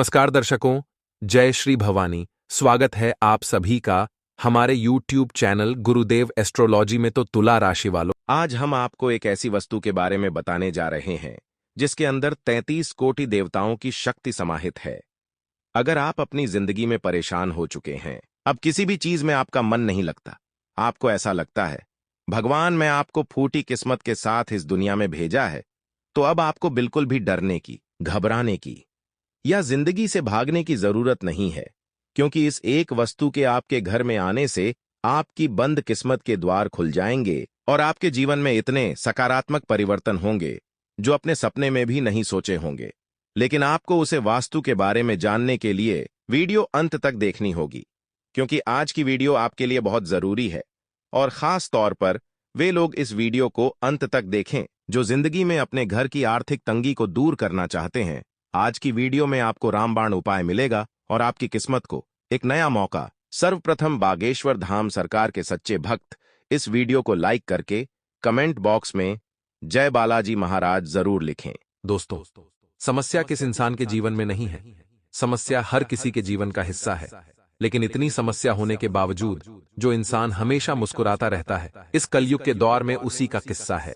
नमस्कार दर्शकों, जय श्री भवानी। स्वागत है आप सभी का हमारे YouTube चैनल गुरुदेव एस्ट्रोलॉजी में। तो तुला राशि वालों, आज हम आपको एक ऐसी वस्तु के बारे में बताने जा रहे हैं जिसके अंदर 33 कोटि देवताओं की शक्ति समाहित है। अगर आप अपनी जिंदगी में परेशान हो चुके हैं, अब किसी भी चीज में आपका मन नहीं लगता, आपको ऐसा लगता है भगवान मैं आपको फूटी किस्मत के साथ इस दुनिया में भेजा है, तो अब आपको बिल्कुल भी डरने की, घबराने की या जिंदगी से भागने की जरूरत नहीं है, क्योंकि इस एक वस्तु के आपके घर में आने से आपकी बंद किस्मत के द्वार खुल जाएंगे और आपके जीवन में इतने सकारात्मक परिवर्तन होंगे जो अपने सपने में भी नहीं सोचे होंगे। लेकिन आपको उसे वास्तु के बारे में जानने के लिए वीडियो अंत तक देखनी होगी, क्योंकि आज की वीडियो आपके लिए बहुत जरूरी है। और खास तौर पर वे लोग इस वीडियो को अंत तक देखें जो जिंदगी में अपने घर की आर्थिक तंगी को दूर करना चाहते हैं। आज की वीडियो में आपको रामबाण उपाय मिलेगा और आपकी किस्मत को एक नया मौका। सर्वप्रथम बागेश्वर धाम सरकार के सच्चे भक्त इस वीडियो को लाइक करके कमेंट बॉक्स में जय बालाजी महाराज जरूर लिखें। दोस्तों, समस्या किस इंसान के जीवन में नहीं है, समस्या हर किसी के जीवन का हिस्सा है। लेकिन इतनी समस्या होने के बावजूद जो इंसान हमेशा मुस्कुराता रहता है, इस कलयुग के दौर में उसी का किस्सा है।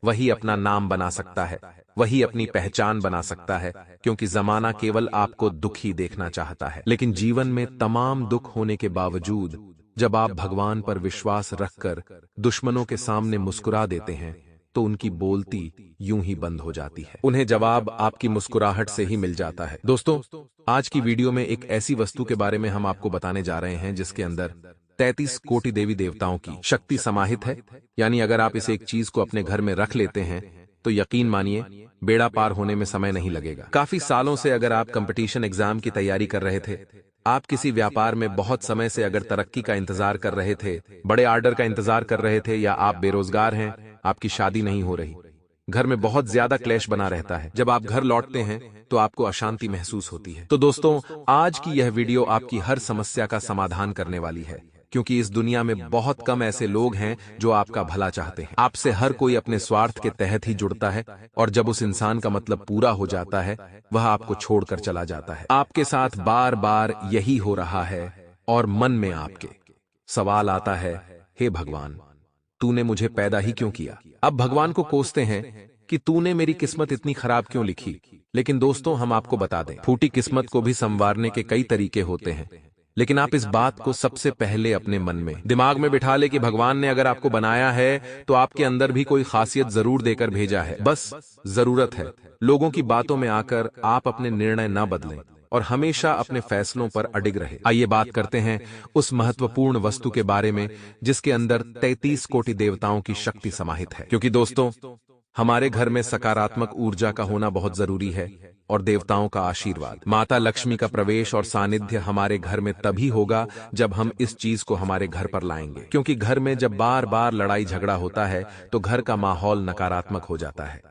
वही अपना नाम बना सकता है, वही अपनी पहचान बना सकता है, क्योंकि जमाना केवल आपको दुखी देखना चाहता है। लेकिन जीवन में तमाम दुख होने के बावजूद जब आप भगवान पर विश्वास रखकर दुश्मनों के सामने मुस्कुरा देते हैं, तो उनकी बोलती यूं ही बंद हो जाती है। उन्हें जवाब आपकी मुस्कुराहट से ही मिल जाता है। दोस्तों, आज की वीडियो में एक ऐसी वस्तु के बारे में हम आपको बताने जा रहे हैं जिसके अंदर 33 कोटि देवी देवताओं की शक्ति समाहित है। यानी अगर आप इस एक चीज को अपने घर में रख लेते हैं तो यकीन मानिए बेड़ा पार होने में समय नहीं लगेगा। काफी सालों से अगर आप कंपटीशन एग्जाम की तैयारी कर रहे थे, आप किसी व्यापार में बहुत समय से अगर तरक्की का इंतजार कर रहे थे, बड़े ऑर्डर का इंतजार कर रहे थे, या आप बेरोजगार हैं, आपकी शादी नहीं हो रही, घर में बहुत ज्यादा क्लेश बना रहता है, जब आप घर लौटते हैं तो आपको अशांति महसूस होती है, तो दोस्तों आज की यह वीडियो आपकी हर समस्या का समाधान करने वाली है। क्योंकि इस दुनिया में बहुत कम ऐसे लोग हैं जो आपका भला चाहते हैं। आपसे हर कोई अपने स्वार्थ के तहत ही जुड़ता है, और जब उस इंसान का मतलब पूरा हो जाता है, वह आपको छोड़कर चला जाता है। आपके साथ बार बार यही हो रहा है और मन में आपके सवाल आता है, हे भगवान, तूने मुझे पैदा ही क्यों किया। अब भगवान को कोसते हैं कि तूने मेरी किस्मत इतनी खराब क्यों लिखी। लेकिन दोस्तों, हम आपको बता दें, फूटी किस्मत को भी संवारने के कई तरीके होते हैं। लेकिन आप इस बात को सबसे पहले अपने मन में, दिमाग में बिठा ले कि भगवान ने अगर आपको बनाया है तो आपके अंदर भी कोई खासियत जरूर देकर भेजा है। बस जरूरत है लोगों की बातों में आकर आप अपने निर्णय न बदलें और हमेशा अपने फैसलों पर अडिग रहे। आइए बात करते हैं उस महत्वपूर्ण वस्तु के बारे में जिसके अंदर 33 कोटि देवताओं की शक्ति समाहित है। क्योंकि दोस्तों, हमारे घर में सकारात्मक ऊर्जा का होना बहुत जरूरी है, और देवताओं का आशीर्वाद, माता लक्ष्मी का प्रवेश और सानिध्य हमारे घर में तभी होगा जब हम इस चीज को हमारे घर पर लाएंगे। क्योंकि घर में जब बार बार लड़ाई झगड़ा होता है तो घर का माहौल नकारात्मक हो जाता है।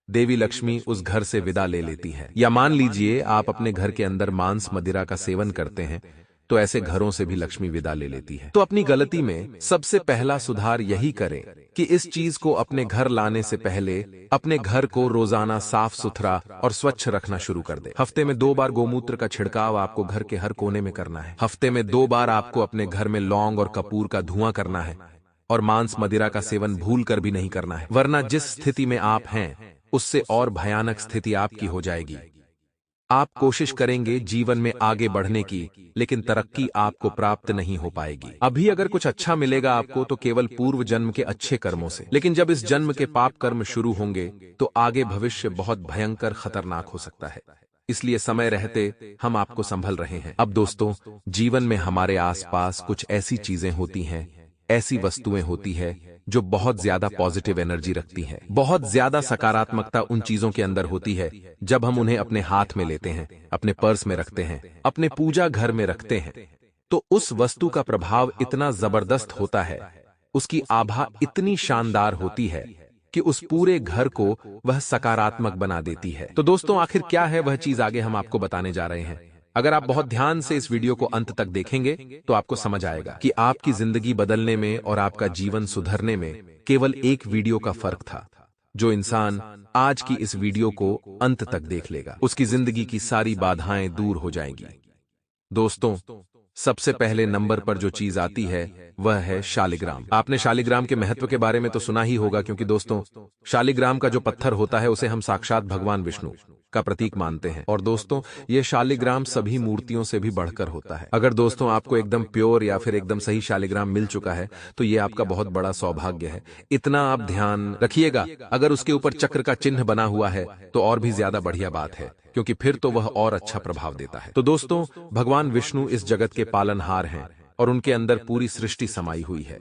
देवी लक्ष्मी उस घर से विदा ले लेती है। या मान लीजिए आप अपने घर के अंदर मांस मदिरा का सेवन करते हैं, तो ऐसे घरों से भी लक्ष्मी विदा ले लेती है। तो अपनी गलती में सबसे पहला सुधार यही करें कि इस चीज को अपने घर लाने से पहले अपने घर को रोजाना साफ सुथरा और स्वच्छ रखना शुरू कर दे। हफ्ते में 2 बार गोमूत्र का छिड़काव आपको घर के हर कोने में करना है। हफ्ते में 2 बार आपको अपने घर में लौंग और कपूर का धुआं करना है, और मांस मदिरा का सेवन भूल कर भी नहीं करना है, वरना जिस स्थिति में आप हैं उससे और भयानक स्थिति आपकी हो जाएगी। आप कोशिश करेंगे जीवन में आगे बढ़ने की, लेकिन तरक्की आपको प्राप्त नहीं हो पाएगी। अभी अगर कुछ अच्छा मिलेगा आपको तो केवल पूर्व जन्म के अच्छे कर्मों से, लेकिन जब इस जन्म के पाप कर्म शुरू होंगे तो आगे भविष्य बहुत भयंकर खतरनाक हो सकता है। इसलिए समय रहते हम आपको संभल रहे हैं। अब दोस्तों, जीवन में हमारे आसपास कुछ ऐसी चीजें होती हैं, ऐसी वस्तुएं होती है जो बहुत ज्यादा पॉजिटिव एनर्जी रखती है। बहुत ज्यादा सकारात्मकता उन चीजों के अंदर होती है जब हम उन्हें अपने हाथ में लेते हैं, अपने पर्स में रखते हैं, अपने पूजा घर में रखते हैं, तो उस वस्तु का प्रभाव इतना जबरदस्त होता है, उसकी आभा इतनी शानदार होती है कि उस पूरे घर को वह सकारात्मक बना देती है। तो दोस्तों, आखिर क्या है वह चीज, आगे हम आपको बताने जा रहे हैं। अगर आप बहुत ध्यान से इस वीडियो को अंत तक देखेंगे तो आपको समझ आएगा कि आपकी जिंदगी बदलने में और आपका जीवन सुधरने में केवल एक वीडियो का फर्क था। जो इंसान आज की इस वीडियो को अंत तक देख लेगा, उसकी जिंदगी की सारी बाधाएं दूर हो जाएंगी। दोस्तों, सबसे पहले नंबर पर जो चीज आती है वह है शालिग्राम। आपने शालिग्राम के महत्व के बारे में तो सुना ही होगा, क्योंकि दोस्तों, शालिग्राम का जो पत्थर होता है उसे हम साक्षात भगवान विष्णु का प्रतीक मानते हैं। और दोस्तों, यह शालिग्राम सभी मूर्तियों से भी बढ़कर होता है। अगर दोस्तों आपको एकदम प्योर या फिर एकदम सही शालिग्राम मिल चुका है तो यह आपका बहुत बड़ा सौभाग्य है। इतना आप ध्यान रखिएगा, अगर उसके ऊपर चक्र का चिन्ह बना हुआ है तो और भी ज्यादा बढ़िया बात है, क्योंकि फिर तो वह और अच्छा प्रभाव देता है। तो दोस्तों, भगवान विष्णु इस जगत के पालनहार हैं और उनके अंदर पूरी सृष्टि समाई हुई है।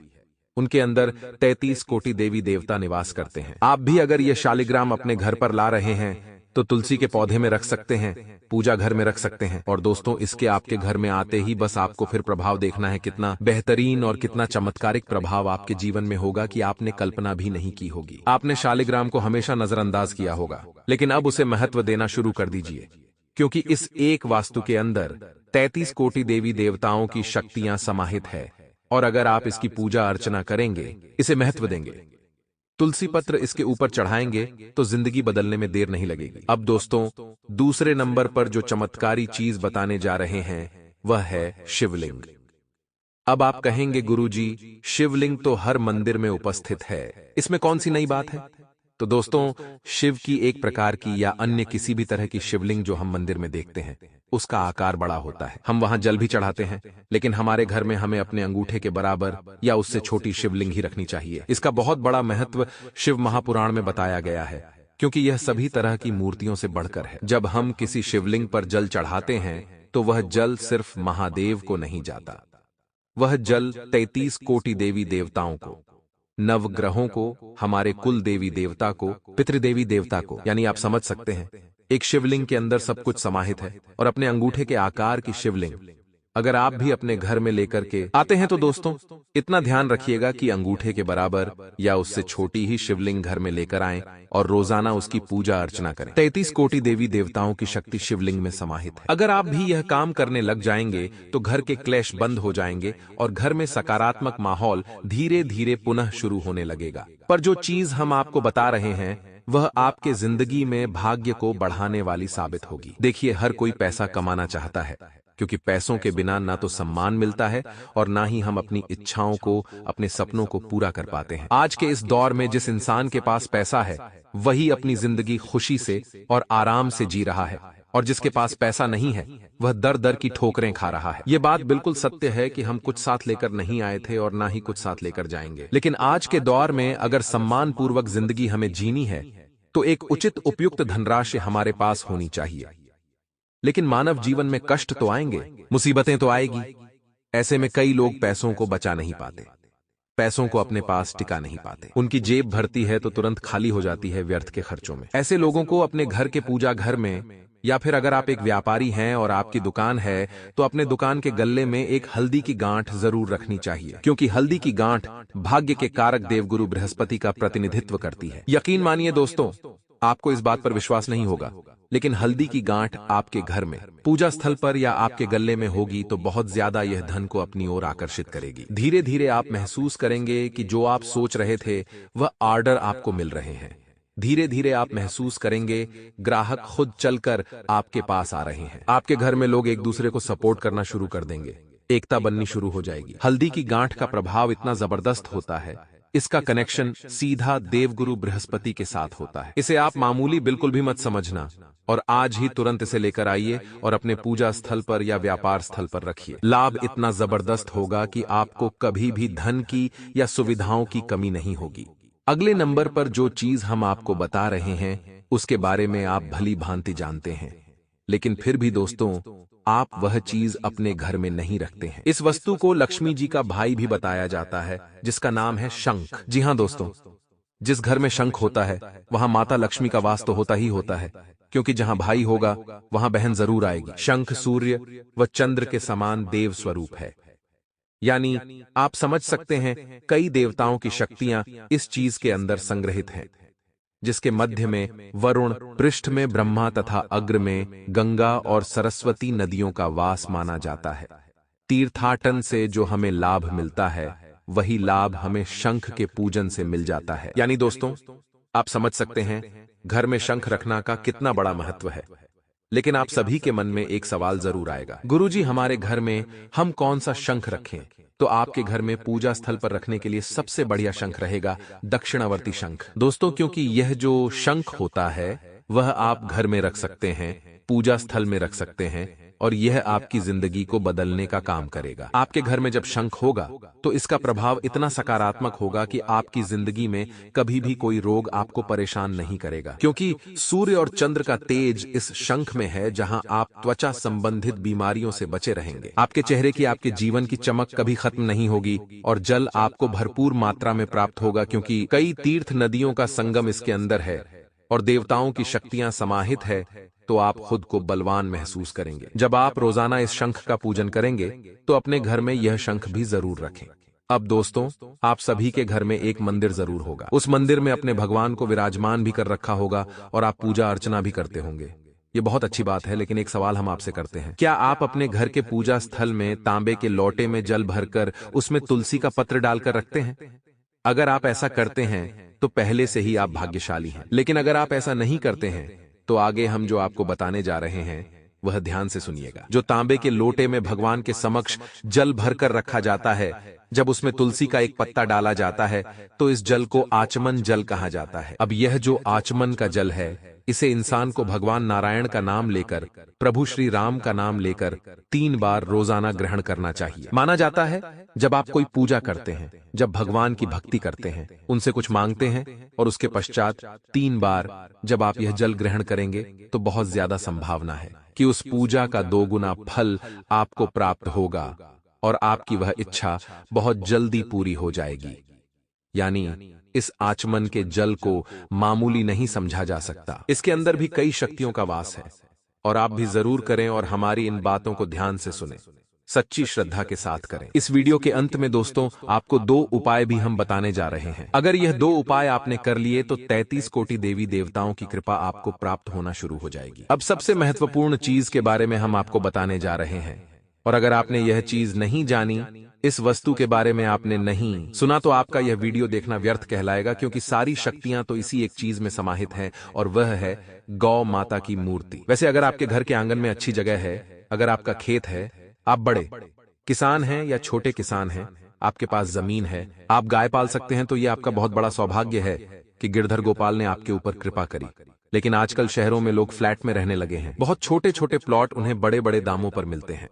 उनके अंदर 33 कोटि देवी देवता निवास करते हैं। आप भी अगर यह शालिग्राम अपने घर पर ला रहे हैं तो तुलसी के पौधे में रख सकते हैं, पूजा घर में रख सकते हैं। और दोस्तों, इसके आपके घर में आते ही बस आपको फिर प्रभाव देखना है, कितना बेहतरीन और कितना चमत्कारिक प्रभाव आपके जीवन में होगा कि आपने कल्पना भी नहीं की होगी। आपने शालिग्राम को हमेशा नजरअंदाज किया होगा, लेकिन अब उसे महत्व देना शुरू कर दीजिए, क्योंकि इस एक वास्तु के अंदर 33 कोटि देवी देवताओं की शक्तियां समाहित है। और अगर आप इसकी पूजा अर्चना करेंगे, इसे महत्व देंगे, तुलसी पत्र इसके ऊपर चढ़ाएंगे तो जिंदगी बदलने में देर नहीं लगेगी। अब दोस्तों, दूसरे नंबर पर जो चमत्कारी चीज बताने जा रहे हैं वह है शिवलिंग। अब आप कहेंगे, गुरुजी, शिवलिंग तो हर मंदिर में उपस्थित है, इसमें कौन सी नई बात है? तो दोस्तों, शिव की एक प्रकार की या अन्य किसी भी तरह की शिवलिंग जो हम मंदिर में देखते हैं उसका आकार बड़ा होता है। हम वहां जल भी चढ़ाते हैं, लेकिन हमारे घर में हमें अपने अंगूठे के बराबर या उससे छोटी शिवलिंग ही रखनी चाहिए। इसका बहुत बड़ा महत्व शिव महापुराण में बताया गया है, क्योंकि यह सभी तरह की मूर्तियों से बढ़कर है। जब हम किसी शिवलिंग पर जल चढ़ाते हैं तो वह जल सिर्फ महादेव को नहीं जाता, वह जल 33 कोटि देवी देवताओं को, नवग्रहों को, हमारे कुल देवी देवता को, पितृदेवी देवता को, यानी आप समझ सकते हैं एक शिवलिंग के अंदर सब कुछ समाहित है। और अपने अंगूठे के आकार की शिवलिंग अगर आप भी अपने घर में लेकर के आते हैं तो दोस्तों, इतना ध्यान रखिएगा कि अंगूठे के बराबर या उससे छोटी ही शिवलिंग घर में लेकर आएं और रोजाना उसकी पूजा अर्चना करें। 33 कोटि देवी देवताओं की शक्ति शिवलिंग में समाहित है। अगर आप भी यह काम करने लग जाएंगे तो घर के क्लेश बंद हो जाएंगे और घर में सकारात्मक माहौल धीरे धीरे पुनः शुरू होने लगेगा। पर जो चीज हम आपको बता रहे हैं वह आपके जिंदगी में भाग्य को बढ़ाने वाली साबित होगी। देखिए, हर कोई पैसा कमाना चाहता है, क्योंकि पैसों के बिना ना तो सम्मान मिलता है और ना ही हम अपनी इच्छाओं को, अपने सपनों को पूरा कर पाते हैं। आज के इस दौर में जिस इंसान के पास पैसा है वही अपनी जिंदगी खुशी से और आराम से जी रहा है, और जिसके पास पैसा नहीं है वह दर दर की ठोकरें खा रहा है। ये बात बिल्कुल सत्य है कि हम कुछ साथ लेकर नहीं आए थे और ना ही कुछ साथ लेकर जाएंगे। लेकिन आज के दौर में अगर सम्मान पूर्वक जिंदगी हमें जीनी है तो एक उचित उपयुक्त धनराशि हमारे पास होनी चाहिए। लेकिन मानव जीवन में कष्ट तो आएंगे, मुसीबतें तो आएगी। ऐसे में कई लोग पैसों को बचा नहीं पाते, पैसों को अपने पास टिका नहीं पाते। उनकी जेब भरती है तो तुरंत खाली हो जाती है व्यर्थ के खर्चों में। ऐसे लोगों को अपने घर के पूजा घर में, या फिर अगर आप एक व्यापारी हैं और आपकी दुकान है तो अपने दुकान के गल्ले में एक हल्दी की गांठ जरूर रखनी चाहिए, क्योंकि हल्दी की गांठ भाग्य के कारक देवगुरु बृहस्पति का प्रतिनिधित्व करती है। यकीन मानिए दोस्तों, आपको इस बात पर विश्वास नहीं होगा, लेकिन हल्दी की गांठ आपके घर में, पूजा स्थल पर या आपके गले में होगी तो बहुत ज्यादा यह धन को अपनी ओर आकर्षित करेगी। धीरे धीरे आप महसूस करेंगे कि जो आप सोच रहे थे वह ऑर्डर आपको मिल रहे हैं। धीरे धीरे आप महसूस करेंगे ग्राहक खुद चलकर आपके पास आ रहे हैं। आपके घर में लोग एक दूसरे को सपोर्ट करना शुरू कर देंगे, एकता बननी शुरू हो जाएगी। हल्दी की गांठ का प्रभाव इतना जबरदस्त होता है, इसका कनेक्शन सीधा देवगुरु बृहस्पति के साथ होता है। इसे आप मामूली बिल्कुल भी मत समझना और आज ही तुरंत इसे लेकर आइए और अपने पूजा स्थल पर या व्यापार स्थल पर रखिए। लाभ इतना जबरदस्त होगा कि आपको कभी भी धन की या सुविधाओं की कमी नहीं होगी। अगले नंबर पर जो चीज हम आपको बता रहे हैं उसके बारे में आप भली भांति जानते हैं, लेकिन फिर भी दोस्तों, आप वह चीज अपने घर में नहीं रखते हैं। इस वस्तु को लक्ष्मी जी का भाई भी बताया जाता है, जिसका नाम है शंख। जी हां दोस्तों, जिस घर में शंख होता है वहां माता लक्ष्मी का वास तो होता ही होता है, क्योंकि जहां भाई होगा वहां बहन जरूर आएगी। शंख सूर्य व चंद्र के समान देव स्वरूप है, यानी आप समझ सकते हैं कई देवताओं की शक्तियां इस चीज के अंदर संग्रहित हैं, जिसके मध्य में वरुण, पृष्ठ में ब्रह्मा तथा अग्र में गंगा और सरस्वती नदियों का वास माना जाता है। तीर्थाटन से जो हमें लाभ मिलता है वही लाभ हमें शंख के पूजन से मिल जाता है। यानी दोस्तों, आप समझ सकते हैं घर में शंख रखना का कितना बड़ा महत्व है। लेकिन आप सभी के मन में एक सवाल जरूर आएगा, गुरुजी हमारे घर में हम कौन सा शंख रखें? तो आपके घर में पूजा स्थल पर रखने के लिए सबसे बढ़िया शंख रहेगा दक्षिणावर्ती शंख। दोस्तों, क्योंकि यह जो शंख होता है वह आप घर में रख सकते हैं, पूजा स्थल में रख सकते हैं, और यह आपकी जिंदगी को बदलने का काम करेगा। आपके घर में जब शंख होगा तो इसका प्रभाव इतना सकारात्मक होगा कि आपकी जिंदगी में कभी भी कोई रोग आपको परेशान नहीं करेगा, क्योंकि सूर्य और चंद्र का तेज इस शंख में है, जहां आप त्वचा संबंधित बीमारियों से बचे रहेंगे। आपके चेहरे की, आपके जीवन की चमक कभी खत्म नहीं होगी, और जल आपको भरपूर मात्रा में प्राप्त होगा, क्योंकि कई तीर्थ नदियों का संगम इसके अंदर है और देवताओं की शक्तियां समाहित है। तो आप खुद को बलवान महसूस करेंगे। जब आप रोजाना इस शंख का पूजन करेंगे तो अपने घर में यह शंख भी जरूर रखें। अब दोस्तों, आप सभी के घर में एक मंदिर जरूर होगा। उस मंदिर में अपने भगवान को विराजमान भी कर रखा होगा और आप पूजा अर्चना भी करते होंगे। ये बहुत अच्छी बात है, लेकिन एक सवाल हम आपसे करते हैं, क्या आप अपने घर के पूजा स्थल में तांबे के लोटे में जल भरकर उसमें तुलसी का पत्र डालकर रखते हैं? अगर आप ऐसा करते हैं तो पहले से ही आप भाग्यशाली हैं। लेकिन अगर आप ऐसा नहीं करते हैं तो आगे हम जो आपको बताने जा रहे हैं वह ध्यान से सुनिएगा। जो तांबे के लोटे में भगवान के समक्ष जल भरकर रखा जाता है, जब उसमें तुलसी का एक पत्ता डाला जाता है तो इस जल को आचमन जल कहा जाता है। अब यह जो आचमन का जल है, इसे इंसान को भगवान नारायण का नाम लेकर, प्रभु श्री राम का नाम लेकर 3 बार रोजाना ग्रहण करना चाहिए। माना जाता है जब आप कोई पूजा करते हैं, जब भगवान की भक्ति करते हैं, उनसे कुछ मांगते हैं और उसके पश्चात 3 बार जब आप यह जल ग्रहण करेंगे तो बहुत ज्यादा संभावना है कि उस पूजा का 2 गुना फल आपको प्राप्त होगा और आपकी वह इच्छा बहुत जल्दी पूरी हो जाएगी। यानी इस आचमन के जल को मामूली नहीं समझा जा सकता, इसके अंदर भी कई शक्तियों का वास है। और आप भी जरूर करें और हमारी इन बातों को ध्यान से सुनें, सच्ची श्रद्धा के साथ करें। इस वीडियो के अंत में दोस्तों आपको 2 उपाय भी हम बताने जा रहे हैं। अगर यह 2 उपाय आपने कर लिए तो 33 कोटि देवी देवताओं की कृपा आपको प्राप्त होना शुरू हो जाएगी। अब सबसे महत्वपूर्ण चीज के बारे में हम आपको बताने जा रहे हैं, और अगर आपने यह चीज नहीं जानी, इस वस्तु के बारे में आपने नहीं सुना, तो आपका यह वीडियो देखना व्यर्थ कहलाएगा, क्योंकि सारी शक्तियां तो इसी एक चीज में समाहित हैं, और वह है गौ माता की मूर्ति। वैसे अगर आपके घर के आंगन में अच्छी जगह है, अगर आपका खेत है, आप बड़े किसान हैं या छोटे किसान हैं, आपके पास जमीन है, आप गाय पाल सकते हैं, तो यह आपका बहुत बड़ा सौभाग्य है कि गिरधर गोपाल ने आपके ऊपर कृपा करी। लेकिन आजकल शहरों में लोग फ्लैट में रहने लगे हैं, बहुत छोटे छोटे प्लॉट उन्हें बड़े बड़े दामों पर मिलते हैं।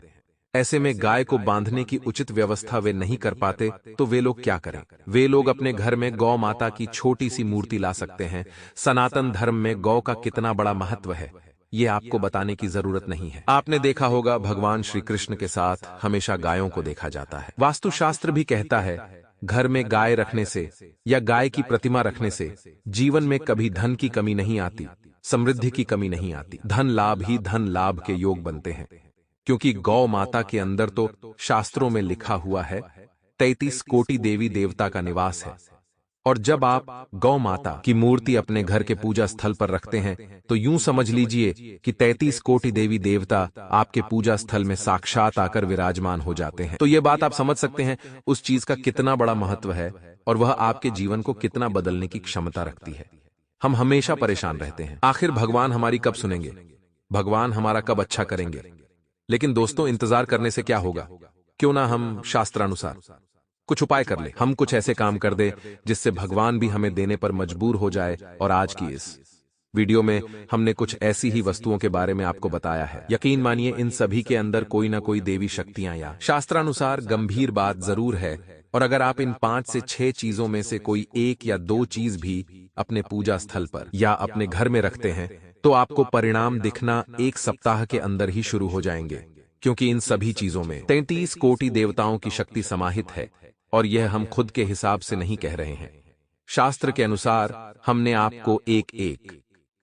ऐसे में गाय को बांधने की उचित व्यवस्था वे नहीं कर पाते, तो वे लोग क्या करें? वे लोग अपने घर में गौ माता की छोटी सी मूर्ति ला सकते हैं। सनातन धर्म में गौ का कितना बड़ा महत्व है, ये आपको बताने की जरूरत नहीं है। आपने देखा होगा भगवान श्री कृष्ण के साथ हमेशा गायों को देखा जाता है। वास्तुशास्त्र भी कहता है घर में गाय रखने से या गाय की प्रतिमा रखने से जीवन में कभी धन की कमी नहीं आती, समृद्धि की कमी नहीं आती, धन लाभ ही धन लाभ के योग बनते हैं। क्योंकि गौ माता के अंदर तो शास्त्रों में लिखा हुआ है 33 कोटि देवी देवता का निवास है। और जब आप गौ माता की मूर्ति अपने घर के पूजा स्थल पर रखते हैं तो यूं समझ लीजिए कि 33 कोटि देवी देवता आपके पूजा स्थल में साक्षात आकर विराजमान हो जाते हैं। तो ये बात आप समझ सकते हैं उस चीज का कितना बड़ा महत्व है और वह आपके जीवन को कितना बदलने की क्षमता रखती है। हम हमेशा परेशान रहते हैं, आखिर भगवान हमारी कब सुनेंगे, भगवान हमारा कब अच्छा करेंगे। लेकिन दोस्तों इंतजार करने से क्या होगा, क्यों ना हम शास्त्रानुसार कुछ उपाय कर ले। हम कुछ ऐसे काम कर दे जिससे भगवान भी हमें देने पर मजबूर हो जाए। और आज की इस वीडियो में हमने कुछ ऐसी ही वस्तुओं के बारे में आपको बताया है। यकीन मानिए इन सभी के अंदर कोई ना कोई देवी शक्तियां या शास्त्रानुसार गंभीर बात जरूर है। और अगर आप इन 5 से 6 चीजों में से कोई 1 या 2 चीज भी अपने पूजा स्थल पर या अपने घर में रखते हैं तो आपको परिणाम दिखना 1 सप्ताह के अंदर ही शुरू हो जाएंगे। क्योंकि इन सभी चीजों में 33 कोटि देवताओं की शक्ति समाहित है और यह हम खुद के हिसाब से नहीं कह रहे हैं। शास्त्र के अनुसार हमने आपको एक एक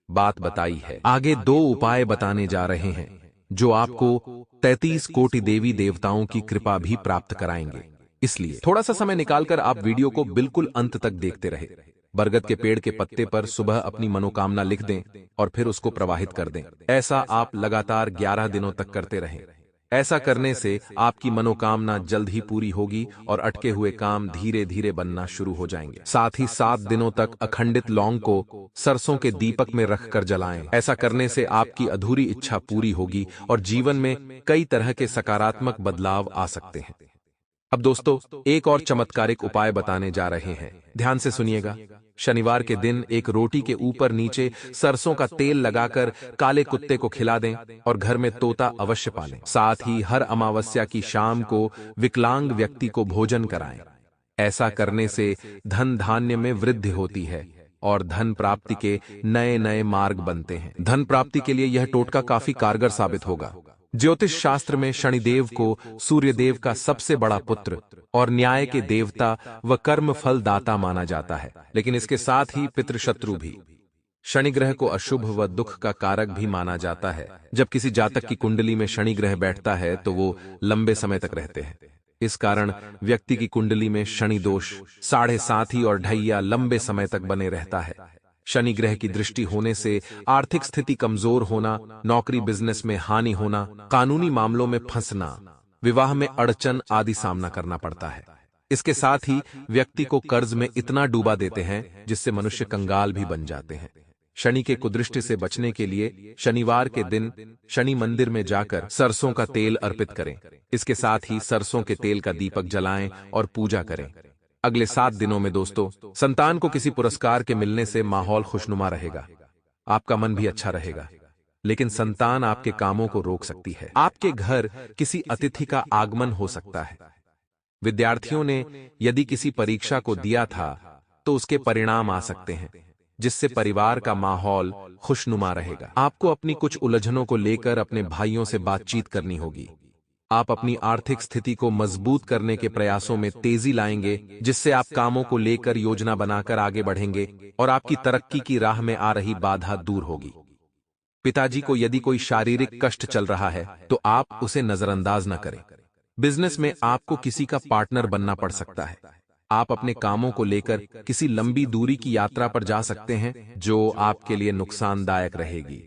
बात बताई है। आगे 2 उपाय बताने जा रहे हैं जो आपको 33 कोटि देवी देवताओं की कृपा भी प्राप्त कराएंगे। इसलिए थोड़ा सा समय निकालकर आप वीडियो को बिल्कुल अंत तक देखते रहे। बरगद के पेड़ के पत्ते पर सुबह अपनी मनोकामना लिख दें और फिर उसको प्रवाहित कर दें। ऐसा आप लगातार 11 दिनों तक करते रहें। ऐसा करने से आपकी मनोकामना जल्द ही पूरी होगी और अटके हुए काम धीरे धीरे बनना शुरू हो जाएंगे। साथ ही 7 दिनों तक अखंडित लौंग को सरसों के दीपक में रखकर जलाएं। ऐसा करने से आपकी अधूरी इच्छा पूरी होगी और जीवन में कई तरह के सकारात्मक बदलाव आ सकते हैं। अब दोस्तों, एक और चमत्कारिक उपाय बताने जा रहे हैं, ध्यान से सुनिएगा। शनिवार के दिन एक रोटी के ऊपर नीचे सरसों का तेल लगाकर काले कुत्ते को खिला दें और घर में तोता अवश्य पालें। साथ ही हर अमावस्या की शाम को विकलांग व्यक्ति को भोजन कराएं। ऐसा करने से धन धान्य में वृद्धि होती है और धन प्राप्ति के नए नए मार्ग बनते हैं। धन प्राप्ति के लिए यह टोटका काफी कारगर साबित होगा। ज्योतिष शास्त्र में शनिदेव को सूर्यदेव का सबसे बड़ा पुत्र और न्याय के देवता व कर्म फल दाता माना जाता है, लेकिन इसके साथ ही पितृशत्रु भी। शनि ग्रह को अशुभ व दुख का कारक भी माना जाता है। जब किसी जातक की कुंडली में शनि ग्रह बैठता है तो वो लंबे समय तक रहते हैं। इस कारण व्यक्ति की कुंडली में शनि दोष 7.5 और ढैया लंबे समय तक बने रहता है। शनि ग्रह की दृष्टि होने से आर्थिक स्थिति कमजोर होना, नौकरी बिजनेस में हानि होना, कानूनी मामलों में फंसना, विवाह में अड़चन आदि सामना करना पड़ता है। इसके साथ ही व्यक्ति को कर्ज में इतना डूबा देते हैं जिससे मनुष्य कंगाल भी बन जाते हैं। शनि के कुदृष्टि से बचने के लिए शनिवार के दिन शनि मंदिर में जाकर सरसों का तेल अर्पित करें। इसके साथ ही सरसों के तेल का दीपक जलाएं और पूजा करें। अगले 7 दिनों में दोस्तों, संतान को किसी पुरस्कार के मिलने से माहौल खुशनुमा रहेगा, आपका मन भी अच्छा रहेगा। लेकिन संतान आपके कामों को रोक सकती है। आपके घर किसी अतिथि का आगमन हो सकता है। विद्यार्थियों ने यदि किसी परीक्षा को दिया था तो उसके परिणाम आ सकते हैं, जिससे परिवार का माहौल खुशनुमा रहेगा। आपको अपनी कुछ उलझनों को लेकर अपने भाइयों से बातचीत करनी होगी। आप अपनी आर्थिक स्थिति को मजबूत करने के प्रयासों में तेजी लाएंगे, जिससे आप कामों को लेकर योजना बनाकर आगे बढ़ेंगे और आपकी तरक्की की राह में आ रही बाधा दूर होगी। पिताजी को यदि कोई शारीरिक कष्ट चल रहा है तो आप उसे नजरअंदाज न करें। बिजनेस में आपको किसी का पार्टनर बनना पड़ सकता है। आप अपने कामों को लेकर किसी लंबी दूरी की यात्रा पर जा सकते हैं जो आपके लिए नुकसानदायक रहेगी।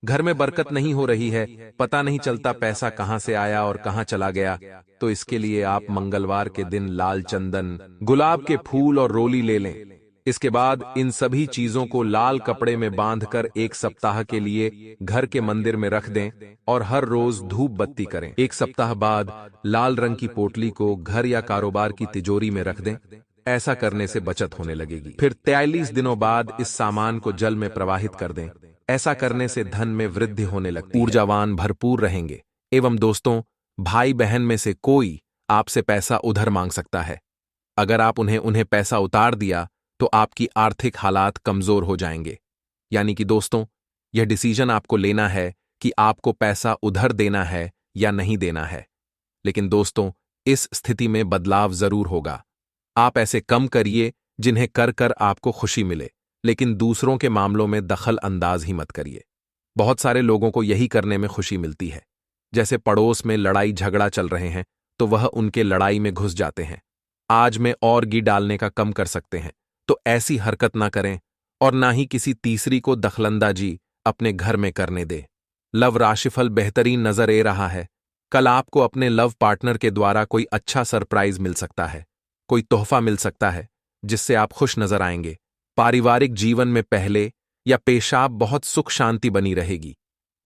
घर में बरकत नहीं हो रही है, पता नहीं चलता पैसा कहां से आया और कहां चला गया, तो इसके लिए आप मंगलवार के दिन लाल चंदन, गुलाब के फूल और रोली ले लें। इसके बाद इन सभी चीजों को लाल कपड़े में बांधकर 1 सप्ताह के लिए घर के मंदिर में रख दें और हर रोज धूप बत्ती करें। 1 सप्ताह बाद लाल रंग की पोटली को घर या कारोबार की तिजोरी में रख दें। ऐसा करने से बचत होने लगेगी। फिर 43 दिनों बाद इस सामान को जल में प्रवाहित कर दें। ऐसा करने से धन में वृद्धि होने लगती है, ऊर्जावान भरपूर रहेंगे। एवं दोस्तों, भाई बहन में से कोई आपसे पैसा उधार मांग सकता है। अगर आप उन्हें पैसा उतार दिया तो आपकी आर्थिक हालात कमजोर हो जाएंगे। यानी कि दोस्तों, यह डिसीजन आपको लेना है कि आपको पैसा उधार देना है या नहीं देना है। लेकिन दोस्तों, इस स्थिति में बदलाव जरूर होगा। आप ऐसे कम करिए जिन्हें कर कर आपको खुशी मिले, लेकिन दूसरों के मामलों में दखल अंदाज ही मत करिए। बहुत सारे लोगों को यही करने में खुशी मिलती है। जैसे पड़ोस में लड़ाई झगड़ा चल रहे हैं तो वह उनके लड़ाई में घुस जाते हैं। आज में और घी डालने का कम कर सकते हैं, तो ऐसी हरकत ना करें और ना ही किसी तीसरी को दखलंदाजी अपने घर में करने दे। लव राशिफल बेहतरीन नजर आ रहा है। कल आपको अपने लव पार्टनर के द्वारा कोई अच्छा सरप्राइज मिल सकता है, कोई तोहफा मिल सकता है जिससे आप खुश नजर आएंगे। पारिवारिक जीवन में पहले या पेशाब बहुत सुख शांति बनी रहेगी।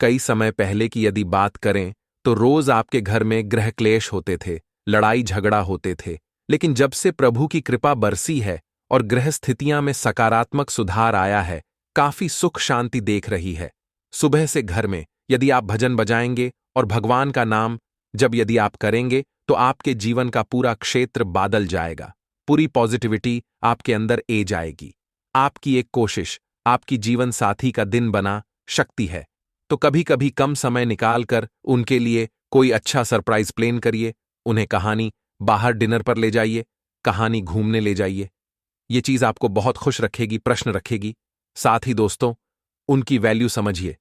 कई समय पहले की यदि बात करें तो रोज आपके घर में गृह क्लेश होते थे, लड़ाई झगड़ा होते थे। लेकिन जब से प्रभु की कृपा बरसी है और गृह स्थितियां में सकारात्मक सुधार आया है, काफी सुख शांति देख रही है। सुबह से घर में यदि आप भजन बजाएंगे और भगवान का नाम जब यदि आप करेंगे तो आपके जीवन का पूरा क्षेत्र बादल जाएगा। पूरी पॉजिटिविटी आपके अंदर ए जाएगी। आपकी एक कोशिश आपकी जीवन साथी का दिन बना शक्ति है। तो कभी कभी कम समय निकालकर उनके लिए कोई अच्छा सरप्राइज प्लान करिए। उन्हें कहानी बाहर डिनर पर ले जाइए, कहानी घूमने ले जाइए। ये चीज आपको बहुत खुश रखेगी, प्रश्न रखेगी। साथ ही दोस्तों, उनकी वैल्यू समझिए।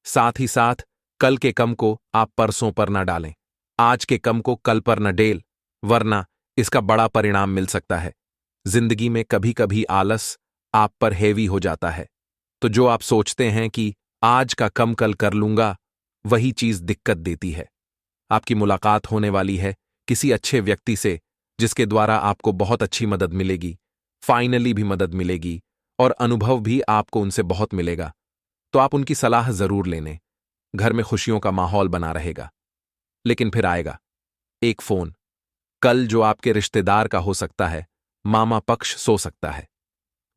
साथ ही साथ कल के कम को आप परसों पर न डालें, आज के कम को कल पर न डेल, वरना इसका बड़ा परिणाम मिल सकता है। जिंदगी में कभी कभी आलस आप पर हेवी हो जाता है, तो जो आप सोचते हैं कि आज का कम कल कर लूंगा, वही चीज दिक्कत देती है। आपकी मुलाकात होने वाली है किसी अच्छे व्यक्ति से, जिसके द्वारा आपको बहुत अच्छी मदद मिलेगी, फाइनली भी मदद मिलेगी और अनुभव भी आपको उनसे बहुत मिलेगा। तो आप उनकी सलाह जरूर लेने। घर में खुशियों का माहौल बना रहेगा। लेकिन फिर आएगा एक फोन, कल, जो आपके रिश्तेदार का हो सकता है। मामा पक्ष सो सकता है।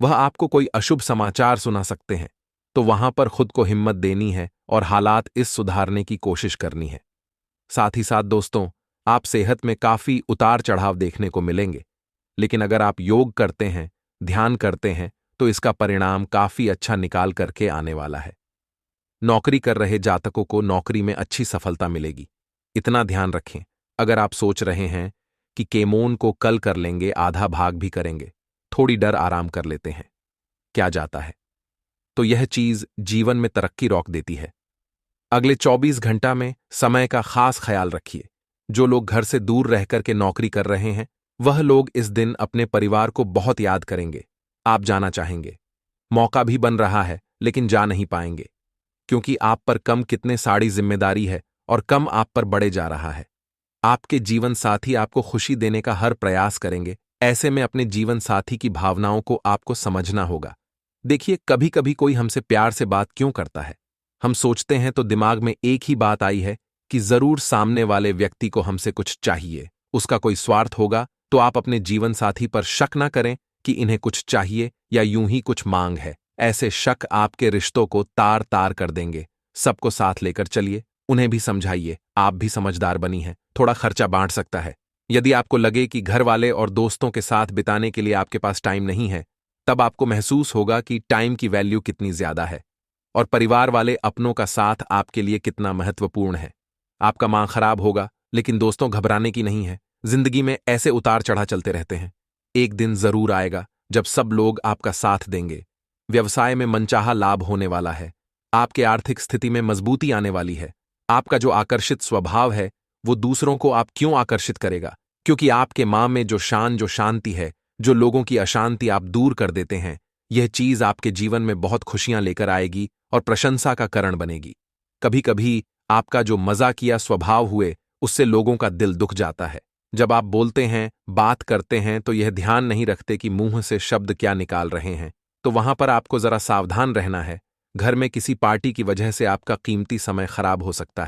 वह आपको कोई अशुभ समाचार सुना सकते हैं। तो वहां पर खुद को हिम्मत देनी है और हालात इस सुधारने की कोशिश करनी है। साथ ही साथ दोस्तों, आप सेहत में काफी उतार चढ़ाव देखने को मिलेंगे। लेकिन अगर आप योग करते हैं, ध्यान करते हैं, तो इसका परिणाम काफी अच्छा निकाल करके आने वाला है। नौकरी कर रहे जातकों को नौकरी में अच्छी सफलता मिलेगी। इतना ध्यान रखें, अगर आप सोच रहे हैं कि केमोन को कल कर लेंगे, आधा भाग भी करेंगे, थोड़ी डर आराम कर लेते हैं, क्या जाता है, तो यह चीज जीवन में तरक्की रोक देती है। अगले 24 घंटा में समय का खास ख्याल रखिए। जो लोग घर से दूर रहकर के नौकरी कर रहे हैं, वह लोग इस दिन अपने परिवार को बहुत याद करेंगे। आप जाना चाहेंगे, मौका भी बन रहा है, लेकिन जा नहीं पाएंगे, क्योंकि आप पर कम कितने सारी जिम्मेदारी है और कम आप पर बढ़े जा रहा है। आपके जीवन साथी आपको खुशी देने का हर प्रयास करेंगे। ऐसे में अपने जीवन साथी की भावनाओं को आपको समझना होगा। देखिए, कभी कभी कोई हमसे प्यार से बात क्यों करता है, हम सोचते हैं तो दिमाग में एक ही बात आई है कि जरूर सामने वाले व्यक्ति को हमसे कुछ चाहिए, उसका कोई स्वार्थ होगा। तो आप अपने जीवन साथी पर शक ना करें कि इन्हें कुछ चाहिए या यूं ही कुछ मांग है। ऐसे शक आपके रिश्तों को तार तार कर देंगे। सबको साथ लेकर चलिए, उन्हें भी समझाइए। आप भी समझदार बनी हैं, थोड़ा खर्चा बांट सकता है। यदि आपको लगे कि घर वाले और दोस्तों के साथ बिताने के लिए आपके पास टाइम नहीं है, तब आपको महसूस होगा कि टाइम की वैल्यू कितनी ज्यादा है और परिवार वाले अपनों का साथ आपके लिए कितना महत्वपूर्ण है। आपका मां खराब होगा, लेकिन दोस्तों, घबराने की नहीं है। जिंदगी में ऐसे उतार चढ़ा चलते रहते हैं। एक दिन जरूर आएगा जब सब लोग आपका साथ देंगे। व्यवसाय में मनचाहा लाभ होने वाला है। आपके आर्थिक स्थिति में मजबूती आने वाली है। आपका जो आकर्षित स्वभाव है, वो दूसरों को आप क्यों आकर्षित करेगा, क्योंकि आपके मां में जो शांति है, जो लोगों की अशांति आप दूर कर देते हैं, यह चीज आपके जीवन में बहुत खुशियां लेकर आएगी और प्रशंसा का कारण बनेगी। कभी कभी आपका जो मजाकिया स्वभाव हुए, उससे लोगों का दिल दुख जाता है। जब आप बोलते हैं, बात करते हैं, तो यह ध्यान नहीं रखते कि मुंह से शब्द क्या निकाल रहे हैं। तो वहां पर आपको जरा सावधान रहना है। घर में किसी पार्टी की वजह से आपका कीमती समय खराब हो सकता है।